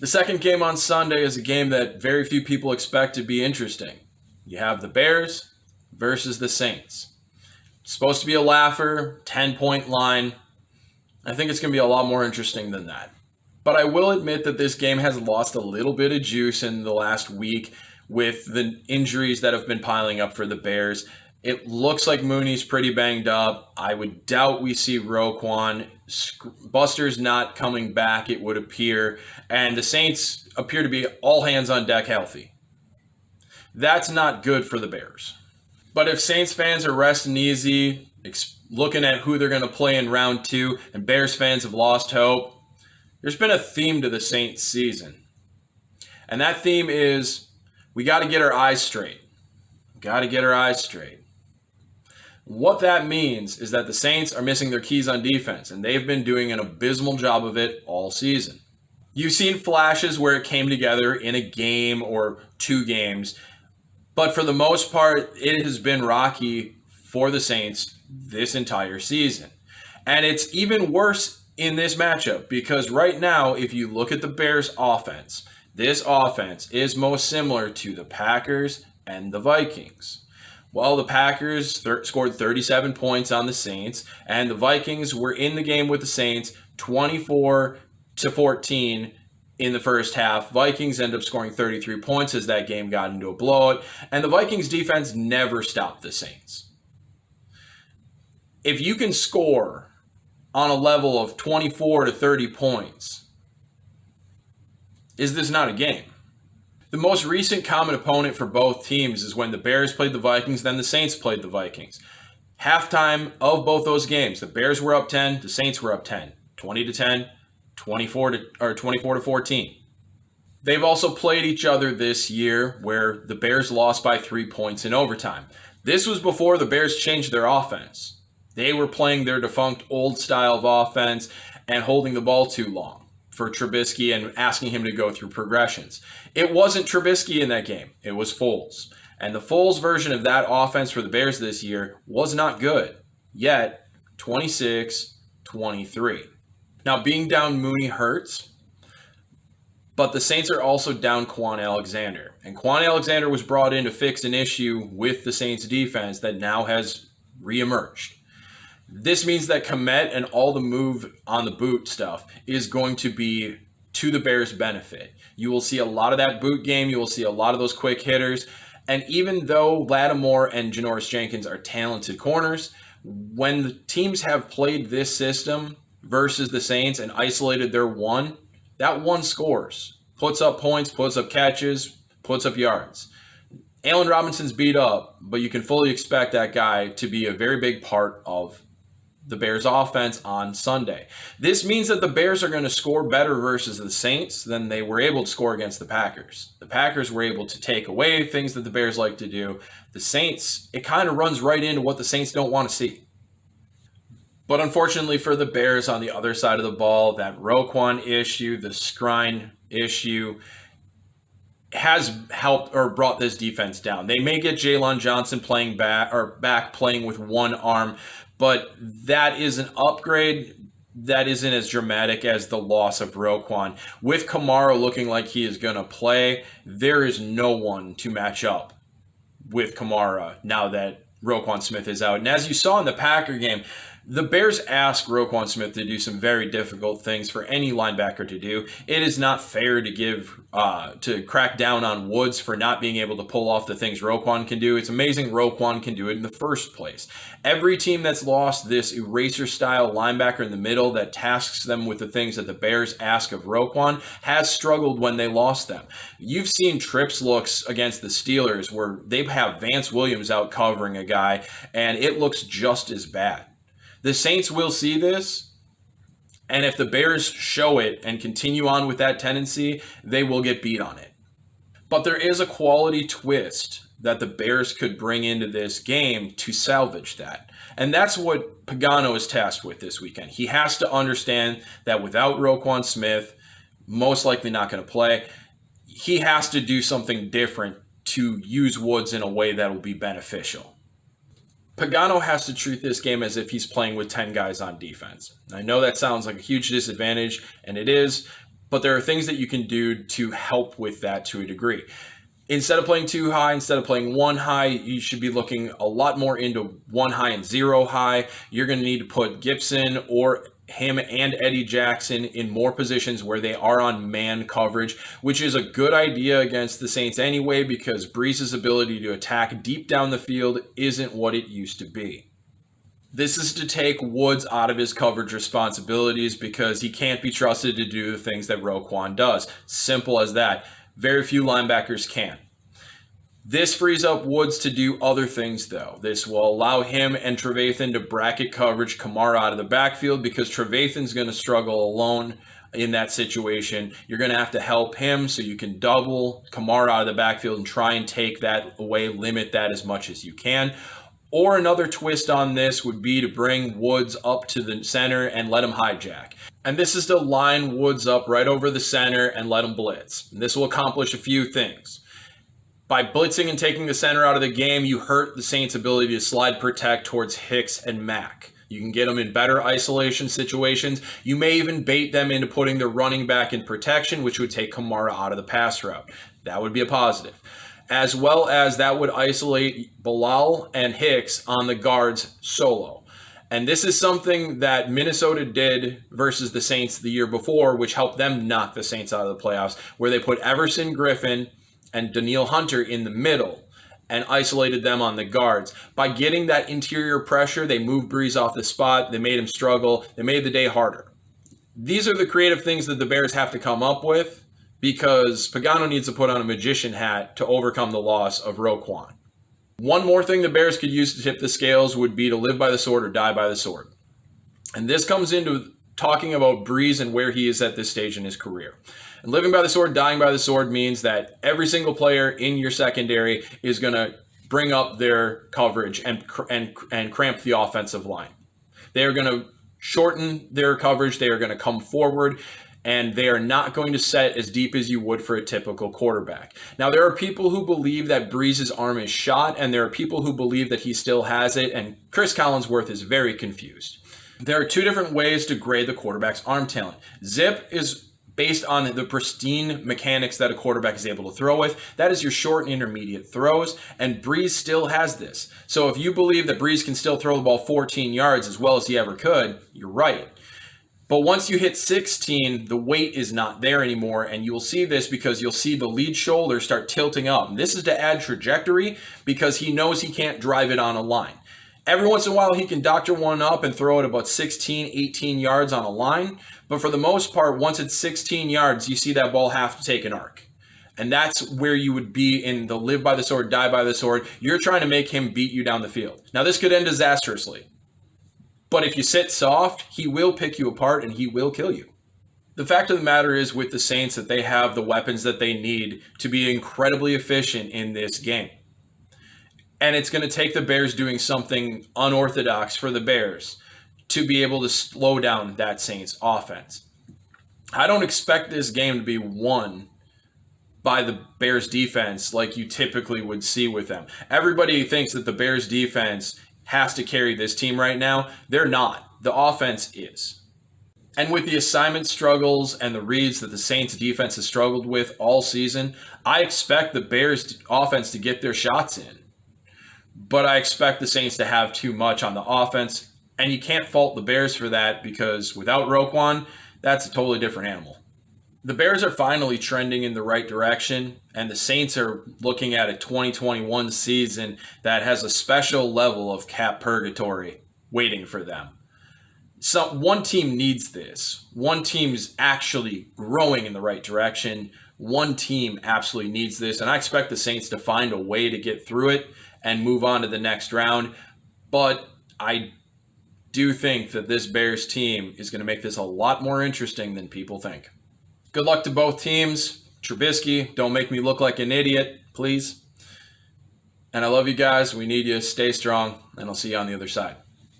The second game on Sunday is a game that very few people expect to be interesting. You have the Bears versus the Saints. It's supposed to be a laugher, 10-point line. I think it's going to be a lot more interesting than that. But I will admit that this game has lost a little bit of juice in the last week with the injuries that have been piling up for the Bears. It looks like Mooney's pretty banged up. I would doubt we see Roquan. Buster's not coming back, it would appear. And the Saints appear to be all hands on deck healthy. That's not good for the Bears. But if Saints fans are resting easy, looking at who they're going to play in round 2, and Bears fans have lost hope, there's been a theme to the Saints season. And that theme is we got to get our eyes straight. Got to get our eyes straight. What that means is that the Saints are missing their keys on defense, and they've been doing an abysmal job of it all season. You've seen flashes where it came together in a game or 2 games, but for the most part, it has been rocky for the Saints this entire season. And it's even worse in this matchup because right now, if you look at the Bears' offense, this offense is most similar to the Packers and the Vikings. Well, the Packers scored 37 points on the Saints, and the Vikings were in the game with the Saints 24-14 in the first half. Vikings end up scoring 33 points as that game got into a blowout, and the Vikings defense never stopped the Saints. If you can score on a level of 24 to 30 points, is this not a game? The most recent common opponent for both teams is when the Bears played the Vikings, then the Saints played the Vikings. Halftime of both those games, the Bears were up 10, the Saints were up 10, 20-10, 24-14. They've also played each other this year where the Bears lost by 3 points in overtime. This was before the Bears changed their offense. They were playing their defunct old style of offense and holding the ball too long for Trubisky and asking him to go through progressions. It wasn't Trubisky in that game. It was Foles. And the Foles version of that offense for the Bears this year was not good. Yet, 26-23. Now, being down Mooney hurts, but the Saints are also down Quan Alexander. And Quan Alexander was brought in to fix an issue with the Saints defense that now has reemerged. This means that Kmet and all the move on the boot stuff is going to be to the Bears' benefit. You will see a lot of that boot game. You will see a lot of those quick hitters. And even though Lattimore and Janoris Jenkins are talented corners, when the teams have played this system versus the Saints and isolated their one, that one scores. Puts up points, puts up catches, puts up yards. Allen Robinson's beat up, but you can fully expect that guy to be a very big part of the Bears offense on Sunday. This means that the Bears are going to score better versus the Saints than they were able to score against the Packers. The Packers were able to take away things that the Bears like to do. The Saints, it kind of runs right into what the Saints don't want to see. But unfortunately for the Bears on the other side of the ball, that Roquan issue, the Skrine issue, has helped or brought this defense down. They may get Jalen Johnson playing back playing with one arm, but that is an upgrade that isn't as dramatic as the loss of Roquan. With Kamara looking like he is going to play, there is no one to match up with Kamara now that Roquan Smith is out. And as you saw in the Packer game, the Bears asked Roquan Smith to do some very difficult things for any linebacker to do. It is not fair to crack down on Woods for not being able to pull off the things Roquan can do. It's amazing Roquan can do it in the first place. Every team that's lost this eraser-style linebacker in the middle that tasks them with the things that the Bears ask of Roquan has struggled when they lost them. You've seen trips looks against the Steelers where they have Vance Williams out covering a guy, and it looks just as bad. The Saints will see this, and if the Bears show it and continue on with that tendency, they will get beat on it. But there is a quality twist that the Bears could bring into this game to salvage that. And that's what Pagano is tasked with this weekend. He has to understand that without Roquan Smith, most likely not going to play, he has to do something different to use Woods in a way that will be beneficial. Pagano has to treat this game as if he's playing with 10 guys on defense. I know that sounds like a huge disadvantage, and it is, but there are things that you can do to help with that to a degree. Instead of playing 2 high, instead of playing 1 high, you should be looking a lot more into 1 high and 0 high. You're going to need to put Gibson or him and Eddie Jackson in more positions where they are on man coverage, which is a good idea against the Saints anyway, because Brees' ability to attack deep down the field isn't what it used to be. This is to take Woods out of his coverage responsibilities because he can't be trusted to do the things that Roquan does. Simple as that. Very few linebackers can. This frees up Woods to do other things, though. This will allow him and Trevathan to bracket coverage Kamara out of the backfield because Trevathan's going to struggle alone in that situation. You're going to have to help him so you can double Kamara out of the backfield and try and take that away, limit that as much as you can. Or another twist on this would be to bring Woods up to the center and let him hijack. And this is to line Woods up right over the center and let him blitz. And this will accomplish a few things. By blitzing and taking the center out of the game, you hurt the Saints' ability to slide protect towards Hicks and Mack. You can get them in better isolation situations. You may even bait them into putting their running back in protection, which would take Kamara out of the pass route. That would be a positive. As well as that would isolate Bilal and Hicks on the guards solo. And this is something that Minnesota did versus the Saints the year before, which helped them knock the Saints out of the playoffs, where they put Everson Griffin and Danielle Hunter in the middle and isolated them on the guards. By getting that interior pressure, they moved Brees off the spot. They made him struggle. They made the day harder. These are the creative things that the Bears have to come up with because Pagano needs to put on a magician hat to overcome the loss of Roquan. One more thing the Bears could use to tip the scales would be to live by the sword or die by the sword. And this comes into talking about Brees and where he is at this stage in his career. And living by the sword, dying by the sword means that every single player in your secondary is going to bring up their coverage and cramp the offensive line. They are going to shorten their coverage. They are going to come forward, and they are not going to set as deep as you would for a typical quarterback. Now, there are people who believe that Brees' arm is shot, and there are people who believe that he still has it, and Chris Collinsworth is very confused. There are 2 different ways to grade the quarterback's arm talent. Zip is based on the pristine mechanics that a quarterback is able to throw with. That is your short and intermediate throws, and Brees still has this. So if you believe that Brees can still throw the ball 14 yards as well as he ever could, you're right. But once you hit 16, the weight is not there anymore, and you'll see this because you'll see the lead shoulder start tilting up. And this is to add trajectory because he knows he can't drive it on a line. Every once in a while, he can doctor one up and throw it about 16, 18 yards on a line. But for the most part, once it's 16 yards, you see that ball have to take an arc. And that's where you would be in the live by the sword, die by the sword. You're trying to make him beat you down the field. Now, this could end disastrously. But if you sit soft, he will pick you apart and he will kill you. The fact of the matter is with the Saints that they have the weapons that they need to be incredibly efficient in this game. And it's going to take the Bears doing something unorthodox for the Bears to be able to slow down that Saints offense. I don't expect this game to be won by the Bears defense like you typically would see with them. Everybody thinks that the Bears defense has to carry this team right now. They're not. The offense is. And with the assignment struggles and the reads that the Saints defense has struggled with all season, I expect the Bears offense to get their shots in. But I expect the Saints to have too much on the offense. And you can't fault the Bears for that because without Roquan, that's a totally different animal. The Bears are finally trending in the right direction, and the Saints are looking at a 2021 season that has a special level of cap purgatory waiting for them. So one team needs this. One team's actually growing in the right direction. One team absolutely needs this, and I expect the Saints to find a way to get through it and move on to the next round. But I do think that this Bears team is going to make this a lot more interesting than people think. Good luck to both teams. Trubisky, don't make me look like an idiot, please. And I love you guys. We need you. Stay strong, and I'll see you on the other side.